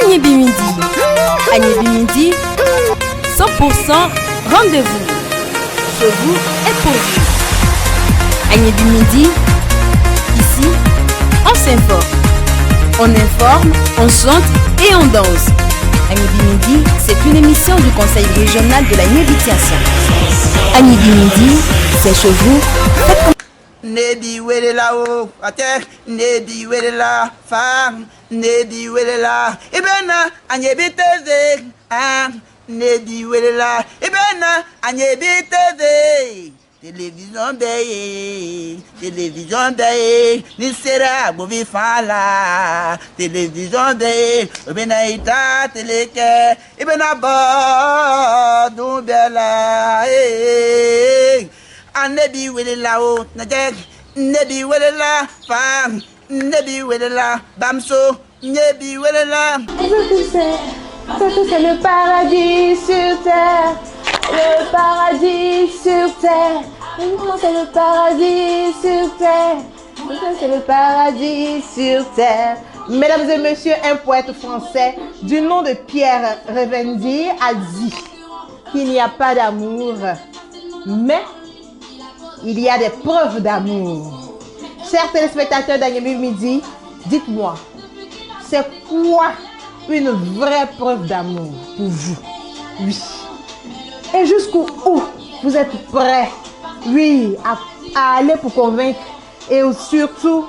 Agnebi Midi. Agnebi Midi, 100% rendez-vous. Chez vous et pour vous. Agnebi Midi, ici, on s'informe. On informe, on chante et on danse. Agnebi Midi, c'est une émission du Conseil régional de la Nébitiation. Agnebi Midi, c'est chez vous. Nebi wele la o, ate, nebi wele la femme, nebi wele la, ibena, agnebi teze, nebi wele la, ibena, agnebi teze. Télévision beye, ni sera bovi fala. Télévision beye, ibena ita teleke, ibena ba dumbela. Nebi wele la o, nadeg, nebi wele la femme, nebi wele la bamso, nebi wele la. C'est le paradis sur terre, le paradis sur terre. C'est le paradis sur terre, c'est le paradis sur terre. Mesdames et messieurs, un poète français du nom de Pierre Revendi a dit qu'il n'y a pas d'amour, mais il y a des preuves d'amour. Chers téléspectateurs d'Agnebi Midi, dites-moi, c'est quoi une vraie preuve d'amour pour vous? Oui. Et jusqu'où vous êtes prêts, oui, à aller pour convaincre et surtout,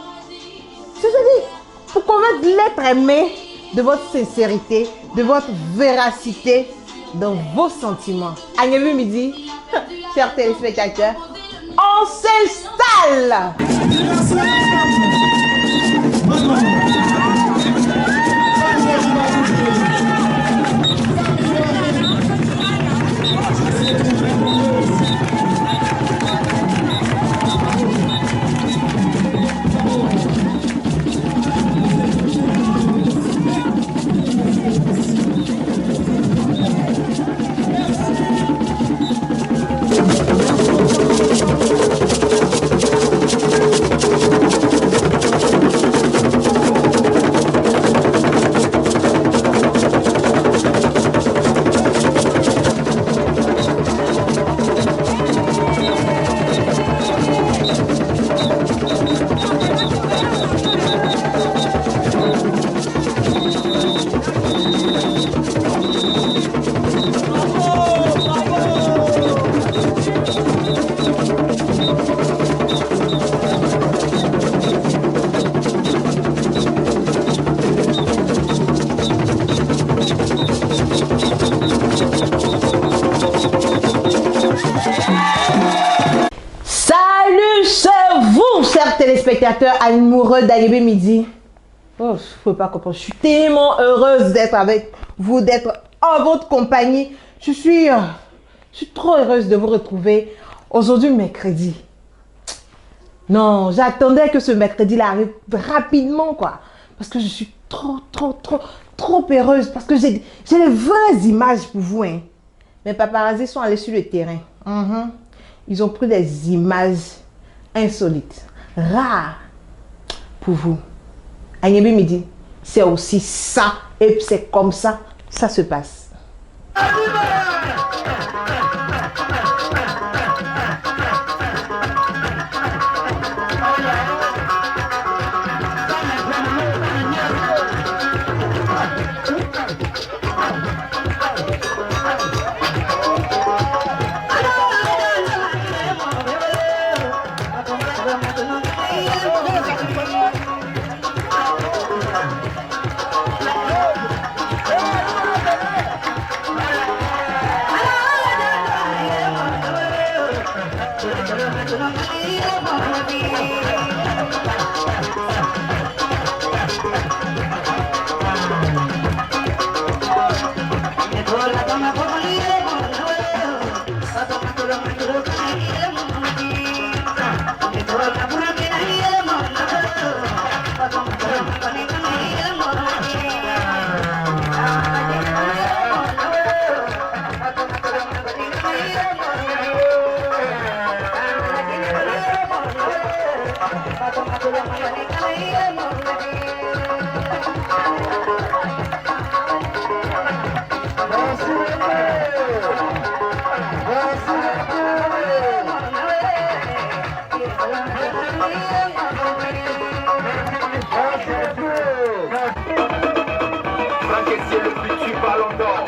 pour convaincre l'être aimé de votre sincérité, de votre véracité dans vos sentiments. Agnebi Midi, chers téléspectateurs, on s'installe. Téléspectateurs amoureux d'Agnebi Midi, oh, je ne peux pas comprendre. Je suis tellement heureuse d'être avec vous, d'être en votre compagnie. Je suis trop heureuse de vous retrouver aujourd'hui, mercredi. Non, j'attendais que ce mercredi-là arrive rapidement, quoi. Parce que je suis trop heureuse. Parce que j'ai des vraies images pour vous, hein. Mes paparazzis sont allés sur le terrain. Ils ont pris des images insolites, rares pour vous. Agnebi Midi, c'est aussi ça. Et puis c'est comme ça, ça se passe. Messi est le futur ballon d'or.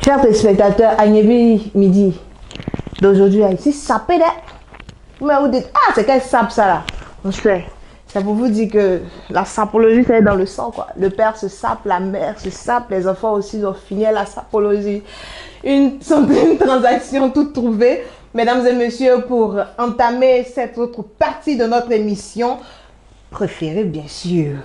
Chers téléspectateurs, Agnebi Midi d'aujourd'hui a ici sapé là. Mais vous dites, ah, c'est quel sap ça là? C'est pour vous dire que la sapologie, c'est dans le sang quoi. Le père se sape, la mère se sape, les enfants aussi ont fini la sapologie. Une transaction toute trouvée, mesdames et messieurs, pour entamer cette autre partie de notre émission préférée, bien sûr.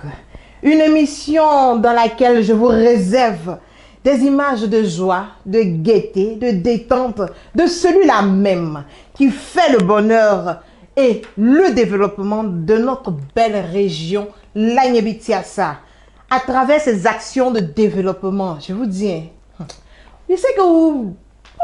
Une émission dans laquelle je vous réserve des images de joie, de gaieté, de détente, de celui-là même qui fait le bonheur et le développement de notre belle région, l'Agnebi-Tiassa, à travers ses actions de développement. Je vous dis, je sais que vous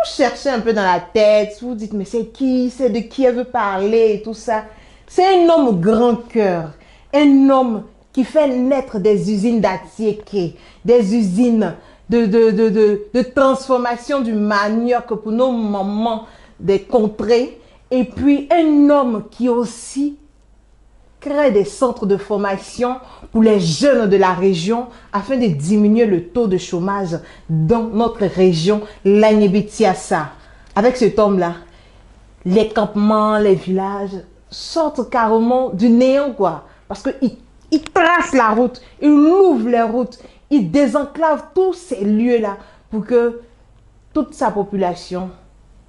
cherchez un peu dans la tête, vous dites, mais c'est qui, c'est de qui elle veut parler et tout ça. C'est un homme grand cœur, un homme qui fait naître des usines d'Atiéké, des usines de transformation du manioc pour nos mamans des contrées. Et puis un homme qui aussi crée des centres de formation pour les jeunes de la région afin de diminuer le taux de chômage dans notre région, l'Agnebi-Tiassa. Avec cet homme-là, les campements, les villages sortent carrément du néant quoi. Parce qu'il trace la route, il ouvre les routes, il désenclave tous ces lieux-là pour que toute sa population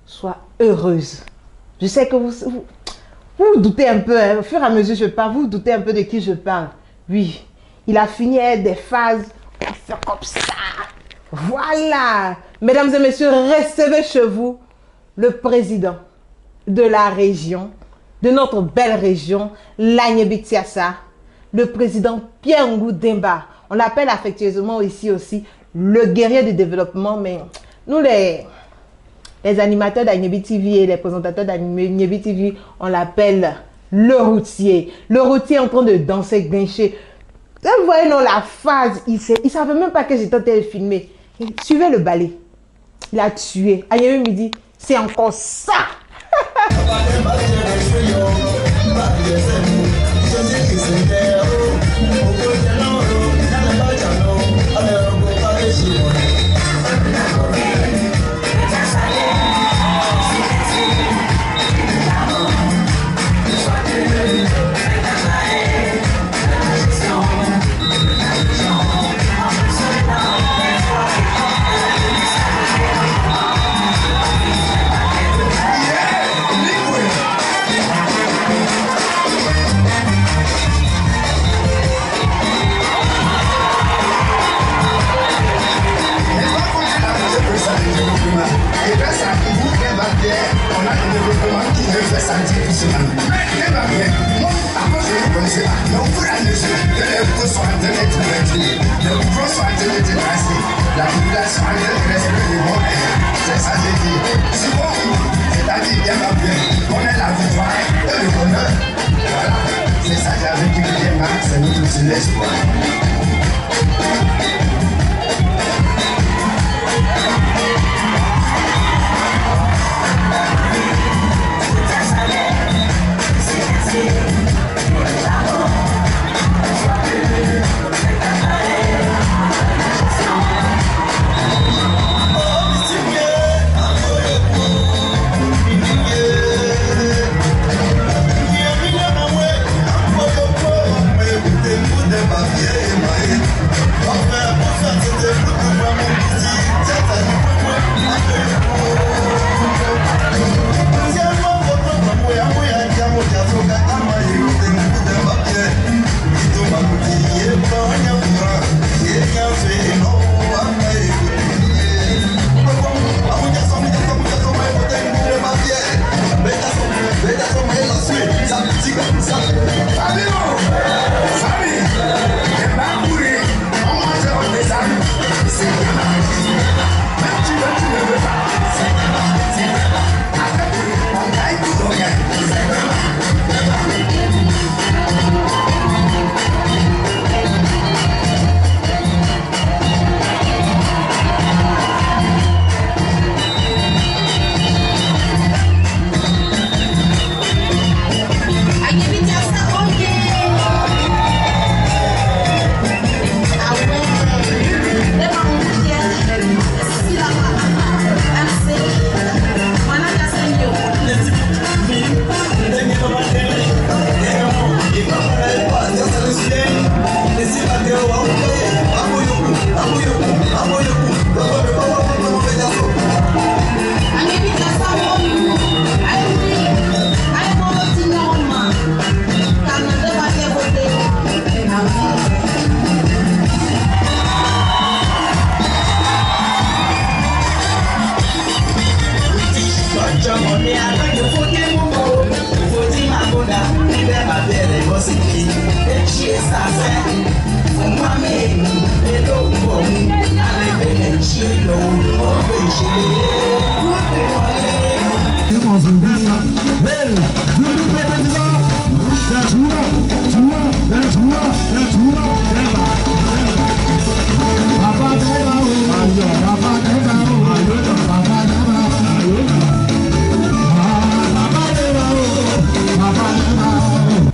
soit heureuse. Je sais que vous doutez un peu, hein, au fur et à mesure que je parle, vous doutez un peu de qui je parle. Oui, il a fini avec des phases, on va faire comme ça. Voilà. Mesdames et messieurs, recevez chez vous le président de la région, de notre belle région, l'Agnebi-Tiassa, le président Pierre Ngou-Demba. On l'appelle affectueusement ici aussi le guerrier du développement, mais nous les animateurs d'Agnebi TV et les présentateurs d'Agnebi TV, on l'appelle le routier. Le routier est en train de danser, grincher. Vous voyez, non, la phase, il ne savait même pas que j'étais en train de filmer. Il suivait le balai. Il a tué. Agnebi me dit, c'est encore ça. On a un développement qui ne fait sentir doucement. Mais va bien. Non, après je ne connaissais pas. Mais au fur et à mesure que les cours sont en train d'être réduits, les cours sont en train d'être drastiques. La population respecte le monde. C'est ça que je dis. C'est bon. C'est-à-dire bien va bien. On est la victoire et le bonheur. Voilà. C'est ça que j'avais dit que les marques, c'est nous tous l'espoir.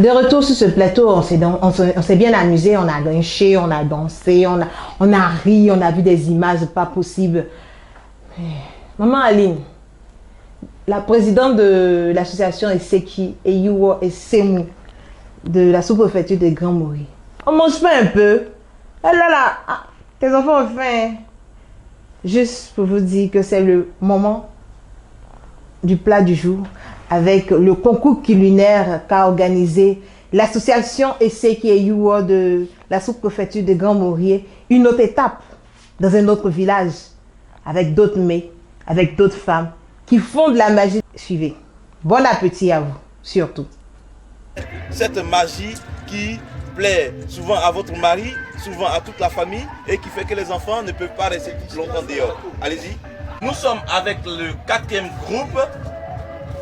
De retour sur ce plateau, on s'est bien amusé, on a grinché, on a dansé, on a ri, on a vu des images pas possibles. Maman Aline, la présidente de l'association Eseki, Eyuwo et Semu de la sous-préfecture de Grand Mori. On mange pas un peu? Ah là là, tes enfants ont faim. Juste pour vous dire que c'est le moment du plat du jour avec le concours culinaire qu'a organisé l'association Eseki Eyuwo de la sous-préfecture de Grand Mori. Une autre étape dans un autre village avec d'autres mets, avec d'autres femmes qui font de la magie. Suivez. Bon appétit à vous, surtout. Cette magie qui plaît souvent à votre mari, souvent à toute la famille et qui fait que les enfants ne peuvent pas rester plus longtemps dehors. Allez-y. Nous sommes avec le 4e groupe.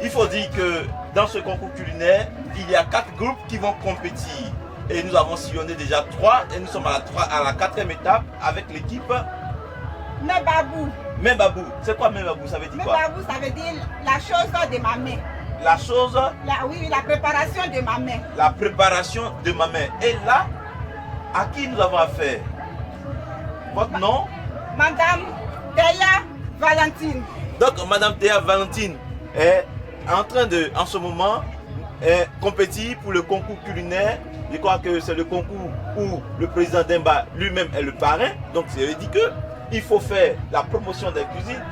Il faut dire que dans ce concours culinaire, il y a 4 groupes qui vont compétir. Et nous avons sillonné déjà 3 et nous sommes à la 4e étape avec l'équipe Membabou. Membabou. C'est quoi Membabou? Ça veut dire quoi? Membabou, ça veut dire la chose de ma main. La chose? Oui, la préparation de ma main. La préparation de ma main. Et là, à qui nous avons affaire? Votre nom? Madame Théa Valentine. Donc, Madame Théa Valentine est en train de, en ce moment, compétir pour le concours culinaire. Je crois que c'est le concours où le président Demba lui-même est le parrain. Donc, ça veut dire qu'il faut faire la promotion des cuisines.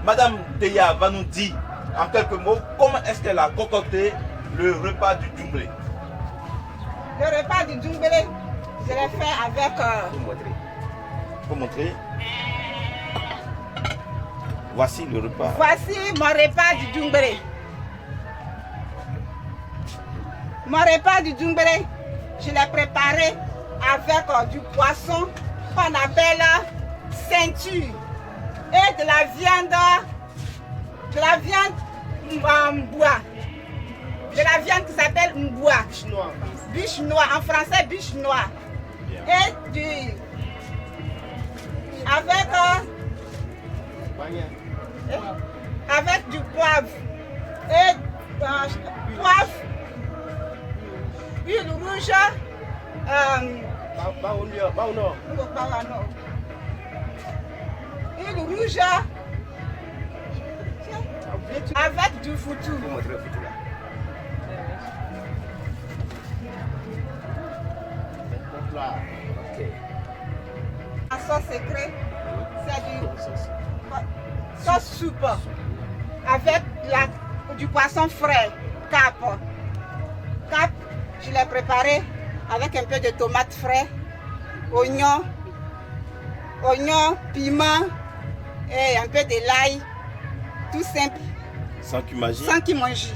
Madame Théa va nous dire en quelques mots comment est-ce qu'elle a concocté le repas du Djumblé. Le repas du Djumblé, je l'ai fait avec... Faut montrer. Voici le repas. Voici mon repas du Djumblé. Mon repas du Djumblé, je l'ai préparé avec du poisson qu'on appelle teinture et de la viande en bois. De la viande qui s'appelle mboua. Biche noire, en français biche noire. Et avec du poivre. Et poivre, huile rouge, huile rouge, avec du foutou. La sauce secrète, c'est du sauce soupe avec du poisson frais, cap. Cap, je l'ai préparé avec un peu de tomates frais, oignons, piment et un peu de l'ail, tout simple. Sans kimaji. Sans kimaji.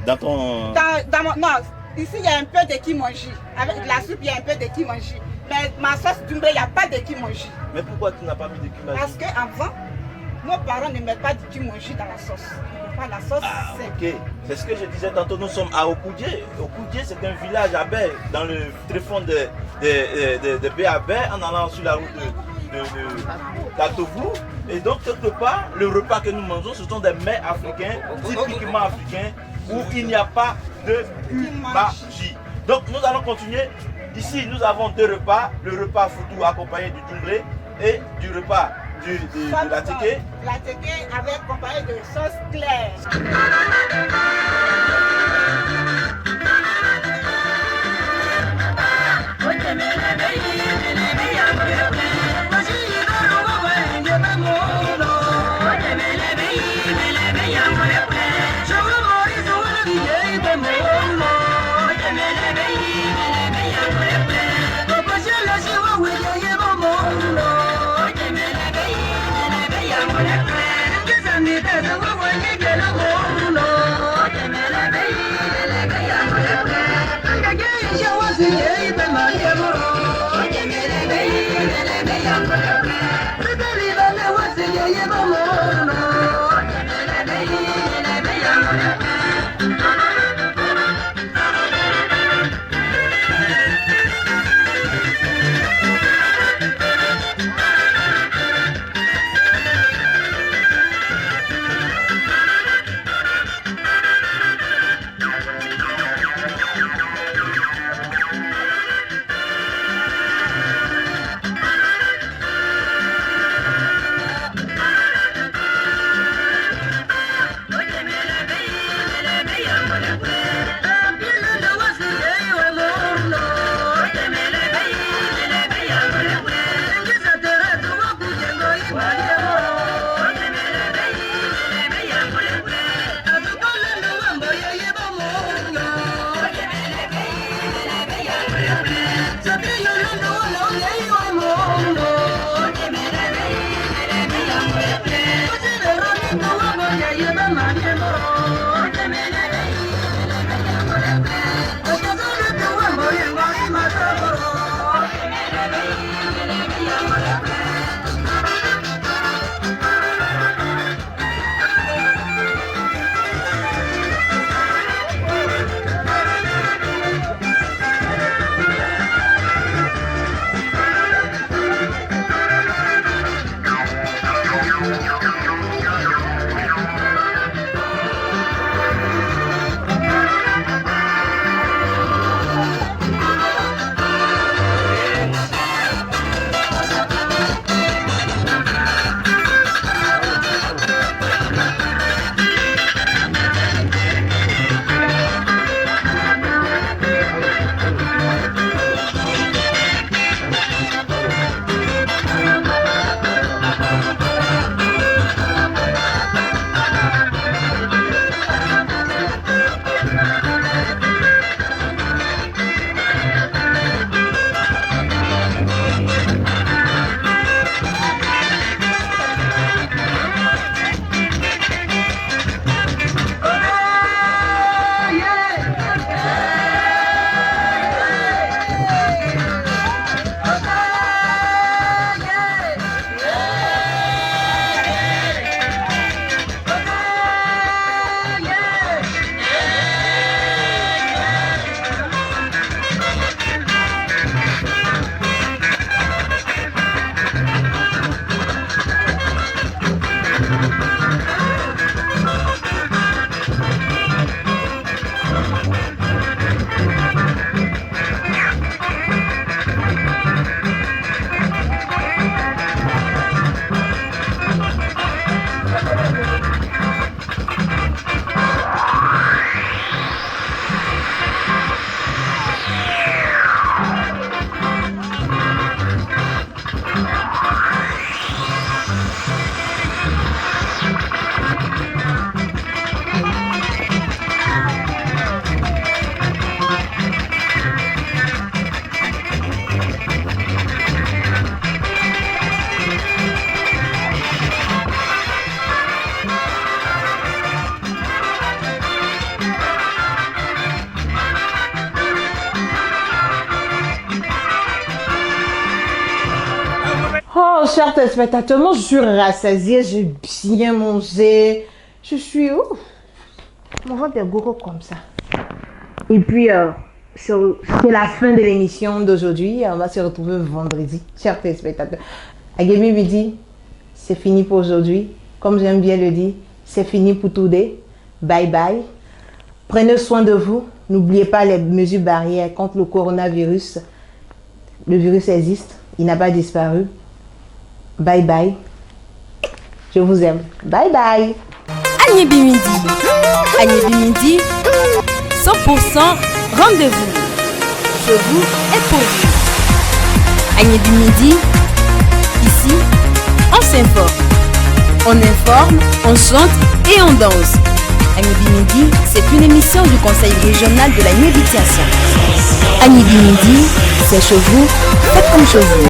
Dans ton... Non, ici il y a un peu de kimaji. Avec la soupe, il y a un peu de kimaji. Mais ma sauce Doumbé, il n'y a pas de kimaji. Mais pourquoi tu n'as pas mis de kimaji? Parce qu'avant, nos parents ne mettent pas de kimaji dans la sauce. Pas la sauce. Ok, c'est ce que je disais tantôt, nous sommes à Okudié. Okudié, c'est un village à Baie, dans le tréfonds de Baie à Baie, en allant sur la route de Katovu. Et donc, quelque part, le repas que nous mangeons, ce sont des mets africains, typiquement africains, où il n'y a pas de kimaji. Donc, nous allons continuer. Ici, nous avons deux repas, le repas foutou accompagné du djunglé et du repas de la téké. La téké avec accompagné de sauce claire. téléspectateurs, moi je suis rassasiée, j'ai bien mangé. Je suis... mon ventre est gros comme ça. Et puis, c'est la fin de l'émission d'aujourd'hui. On va se retrouver vendredi, chers téléspectateurs. Agemi me dit, c'est fini pour aujourd'hui. Comme j'aime bien le dire, c'est fini pour today. Bye bye. Prenez soin de vous. N'oubliez pas les mesures barrières contre le coronavirus. Le virus existe. Il n'a pas disparu. Bye bye. Je vous aime. Bye bye. Agnebi Midi. Agnebi Midi. 100% rendez-vous. Je vous ai pour vous. Agnebi Midi. Ici, on s'informe. On informe, on chante et on danse. Agnebi Midi, c'est une émission du Conseil régional de la méditation. Agnebi Midi, c'est chez vous, faites comme chez vous.